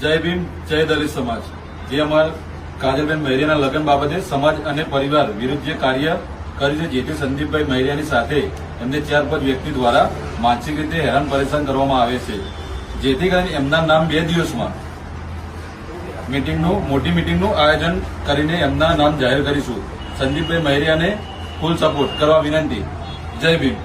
જય ભીમ, જય દલિત સમાજ. જે અમારા કાજલબેન મહેરિયાના લગ્ન બાબતે સમાજ અને પરિવાર વિરુદ્ધ જે કાર્ય કર્યું છે, જેથી સંદીપભાઈ મહેરિયાની સાથે એમને 4-5 વ્યક્તિ દ્વારા માનસિક રીતે હેરાન પરેશાન કરવામાં આવે છે, જેથી કરીને એમના નામ 2 દિવસમાં મોટી મીટિંગનું આયોજન કરીને એમના નામ જાહેર કરીશું. સંદીપભાઈ મહેરિયાને ફૂલ સપોર્ટ કરવા વિનંતી. જય ભીમ.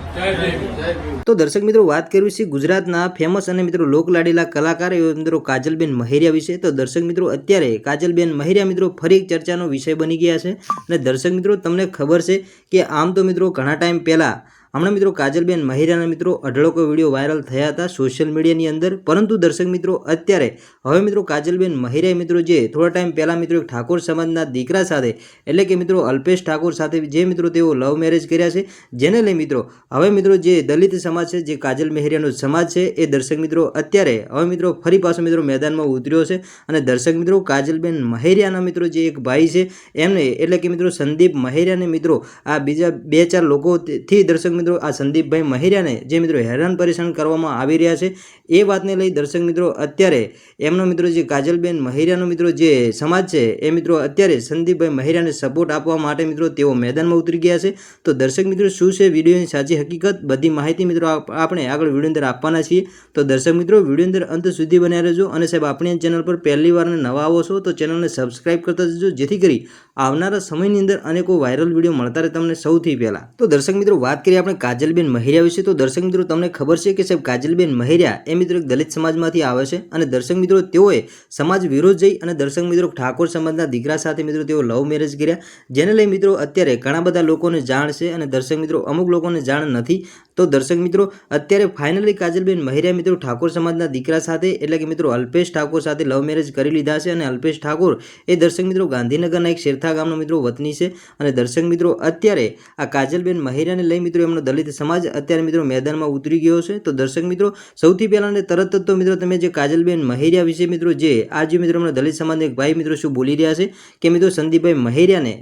તો દર્શક મિત્રો, વાત કરવી છે ગુજરાતના ફેમસ અને મિત્રો લોકલાડીલા કલાકાર એવા મિત્રો કાજલબેન મહેરિયા વિશે. તો દર્શક મિત્રો, અત્યારે કાજલબેન મહેરિયા મિત્રો ફરી એક ચર્ચાનો વિષય બની ગયા છે. અને દર્શક મિત્રો, તમને ખબર છે કે આમ તો મિત્રો ઘણા ટાઈમ પહેલા હમણાં મિત્રો કાજલબેન મહેરિયાના મિત્રો અઢળકો વિડીયો વાયરલ થયા હતા સોશિયલ મીડિયાની અંદર. પરંતુ દર્શક મિત્રો, અત્યારે હવે મિત્રો કાજલબેન મહેરિયા મિત્રો જે થોડા ટાઈમ પહેલા મિત્રો એક ઠાકોર સમાજના દીકરા સાથે એટલે કે મિત્રો અલ્પેશ ઠાકોર સાથે જે મિત્રો તેઓ લવ મેરેજ કર્યા છે, જેને લઈ મિત્રો હવે મિત્રો જે દલિત સમાજ છે, જે કાજલ મહેરિયાનો સમાજ છે, એ દર્શક મિત્રો અત્યારે હવે મિત્રો ફરી પાછો મિત્રો મેદાનમાં ઉતર્યો છે. અને દર્શક મિત્રો, કાજલબેન મહેરિયાના મિત્રો જે એક ભાઈ છે એમને એટલે કે મિત્રો સંદીપ મહેરિયાને મિત્રો આ બીજા 2-4 લોકોથી દર્શક મિત્રો આ સંદીપભાઈ મહેરિયાને જે મિત્રો હેરાન પરેશાન કરવામાં આવી રહ્યા છે, એ વાતને લઈ દર્શક મિત્રો અત્યારે એમનો મિત્રો જે કાજલબેન મહેરિયાનો મિત્રો જે સમાજ છે એ મિત્રો અત્યારે સંદીપભાઈ મહેરિયાને સપોર્ટ આપવા માટે મિત્રો તેઓ મેદાનમાં ઉતરી ગયા છે. તો દર્શક મિત્રો, શું છે વિડીયોની સાચી હકીકત, બધી માહિતી મિત્રો આપણે આગળ વિડીયો અંદર આપવાના છીએ. તો દર્શક મિત્રો, વિડીયો અંદર અંત સુધી બન્યા રહેજો. અને સાહેબ, આપણી ચેનલ પર પહેલી વાર નવા આવો છો તો ચેનલને સબસ્ક્રાઇબ કરતા જજો, જેથી કરી આવનારા સમયની અંદર અનેકો વાયરલ વિડીયો મળતા રહે તમને સૌથી પહેલા. તો દર્શક મિત્રો, વાત કરીએ આપણે કાજલબેન મહેરિયા વિશે. તો દર્શક મિત્રો, તમને ખબર છે કે સાહેબ કાજલબેન મહેરિયા એ મિત્રો એક દલિત સમાજમાંથી આવે છે. અને દર્શક મિત્રો, તેઓએ સમાજ વિરોધ જઈ અને દર્શક મિત્રો ઠાકોર સમાજના દીકરા સાથે મિત્રો તેઓ લવ મેરેજ કર્યા, જેને લઈ મિત્રો અત્યારે ઘણા બધા લોકોને જાણ છે અને દર્શક મિત્રો અમુક લોકોને જાણ નથી. તો દર્શક મિત્રો, અત્યારે ફાઇનલી કાજલબેન મહેરિયા મિત્રો ઠાકોર સમાજના દીકરા સાથે એટલે કે મિત્રો અલ્પેશ ઠાકોર સાથે લવ મેરેજ કરી લીધા છે. અને અલ્પેશ ઠાકોર એ દર્શક મિત્રો ગાંધીનગરના એક શેરથા ગામનો મિત્રો વતની છે. અને દર્શક મિત્રો, અત્યારે આ કાજલબેન મહેરિયાને લઈ મિત્રો એમનો દલિત સમાજ અત્યારે મિત્રો મેદાનમાં ઉતરી ગયો છે. તો દર્શક મિત્રો, સૌથી પહેલા ને તરત જ તો મિત્રો તમે જે કાજલબેન મહેરિયા વિશે મિત્રો જે આજે મિત્રો હમણાં દલિત સમાજના એક ભાઈ મિત્રો શું બોલી રહ્યા છે કે મિત્રો સંદીપભાઈ મહેરિયાને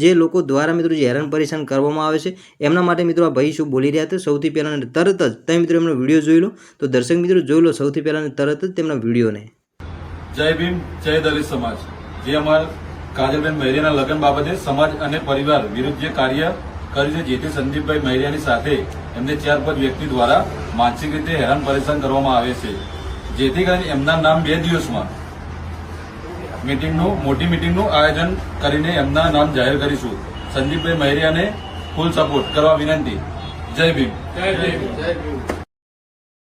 જે લોકો દ્વારા મિત્રો જે હેરાન પરેશાન કરવામાં આવે છે એમના માટે મિત્રો આ ભાઈ શું બોલી રહ્યા હતા. સૌથી પહેલા ને તરત જ તમે મિત્રો એમનો વિડીયો જોઈ લો. તો દર્શક મિત્રો, જોઈ લો સૌથી પહેલા ને તરત જ તેમના વિડીયોને. જય ભીમ, જય દલિત સમાજ. જે અમારા કાજલબેન મહેરિયાના લગ્ન બાબતે સમાજ અને પરિવાર વિરુદ્ધ જે કાર્ય કર્યું છે, જેથી સંદીપભાઈ મહેરિયાની સાથે એમને 4-5 વ્યક્તિ દ્વારા માનસિક રીતે હેરાન પરેશાન કરવામાં આવે છે, જેથી કરીને એમના નામ 2 દિવસમાં મોટી મીટિંગનું આયોજન કરીને એમના નામ જાહેર કરીશું. સંદીપભાઈ મહેરિયાને ફૂલ સપોર્ટ કરવા વિનંતી. જય ભીમ.